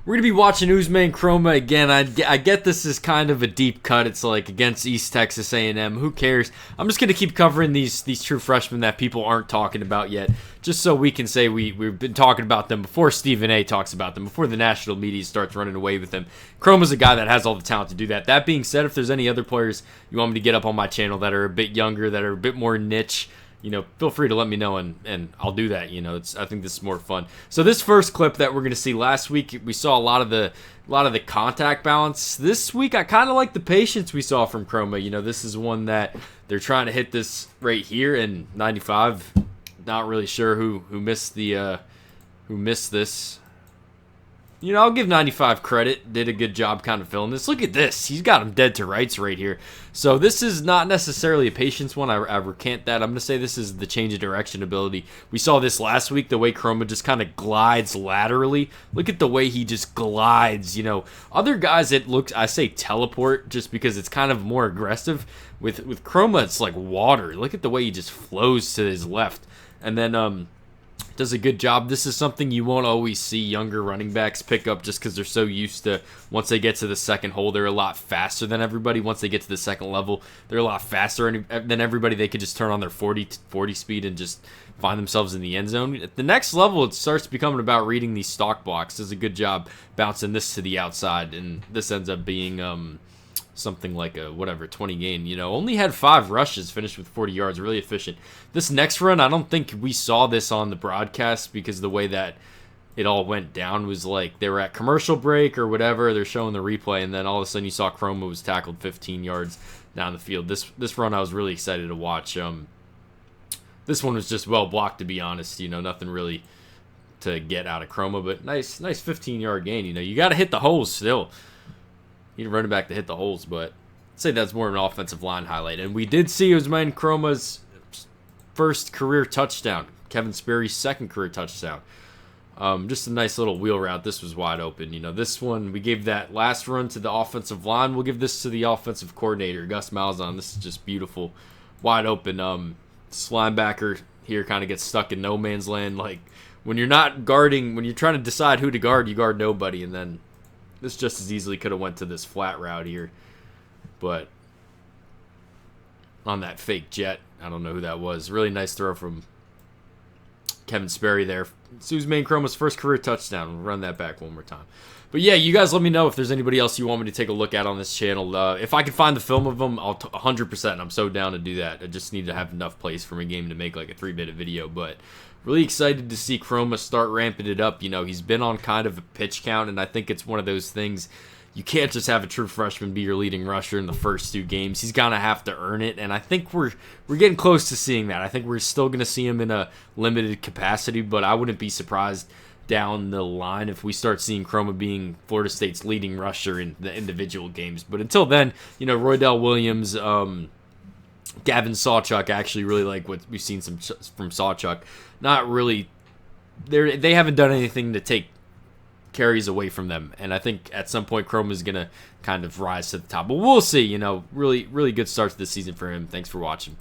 We're going to be watching Ousmane Kromah again. I get this is kind of a deep cut. It's like against East Texas A&M. Who cares? I'm just going to keep covering these true freshmen that people aren't talking about yet, just so we can say we've been talking about them before Stephen A. talks about them, before the national media starts running away with them. Kromah's a guy that has all the talent to do that. That being said, if there's any other players you want me to get up on my channel that are a bit younger, that are a bit more niche, feel free to let me know, and I'll do that. I think this is more fun. So this first clip that we're gonna see, last week we saw a lot of the contact balance. This week I kind of like the patience we saw from Kromah. This is one that they're trying to hit this right here, and 95. Not really sure who missed this. I'll give 95 credit. Did a good job kind of filling this. Look at this. He's got him dead to rights right here. So this is not necessarily a patience one. I recant that. I'm going to say this is the change of direction ability. We saw this last week, the way Kromah just kind of glides laterally. Look at the way he just glides. Other guys, it looks, I say teleport just because it's kind of more aggressive. With Kromah, it's like water. Look at the way he just flows to his left. And then, does a good job. This is something you won't always see younger running backs pick up just because they're so used to, once they get to the second hole, they're a lot faster than everybody. Once they get to the second level, they're a lot faster than everybody. They could just turn on their 40 speed and just find themselves in the end zone. At the next level, it starts becoming about reading these stock blocks. Does a good job bouncing this to the outside, and this ends up being something like a 20 gain. Only had 5 rushes, finished with 40 yards, really efficient. This next run, I don't think we saw this on the broadcast because the way that it all went down was like they were at commercial break or whatever. They're showing the replay, and then all of a sudden you saw Kromah was tackled 15 yards down the field. This run I was really excited to watch. This one was just well blocked, to be honest. Nothing really to get out of Kromah, but nice 15-yard gain. You got to hit the holes still. You need a running back to hit the holes, but I'd say that's more of an offensive line highlight. And we did see Ousmane Kromah's first career touchdown, Kevin Sperry's second career touchdown. Just a nice little wheel route. This was wide open. This one, we gave that last run to the offensive line. We'll give this to the offensive coordinator, Gus Malzahn. This is just beautiful. Wide open. This linebacker here kind of gets stuck in no man's land. Like, when you're not guarding, when you're trying to decide who to guard, you guard nobody, and then this just as easily could have went to this flat route here. But on that fake jet, I don't know who that was. Really nice throw from Kevin Sperry there. It's Ousmane Kromah's first career touchdown. We'll run that back one more time. But yeah, you guys let me know if there's anybody else you want me to take a look at on this channel. If I can find the film of them, I'll 100%. I'm so down to do that. I just need to have enough plays for my game to make like a 3-minute video. But really excited to see Kromah start ramping it up. He's been on kind of a pitch count, and I think it's one of those things. You can't just have a true freshman be your leading rusher in the first 2 games. He's gonna have to earn it, and I think we're getting close to seeing that. I think we're still gonna see him in a limited capacity, but I wouldn't be surprised down the line if we start seeing Kromah being Florida State's leading rusher in the individual games. But until then, Roydell Williams, Gavin Sawchuk, actually really like what we've seen from Sawchuk. Not really, they haven't done anything to take carries away from them, and I think at some point Kromah is gonna kind of rise to the top. But we'll see. Really good start to the season for him. Thanks for watching.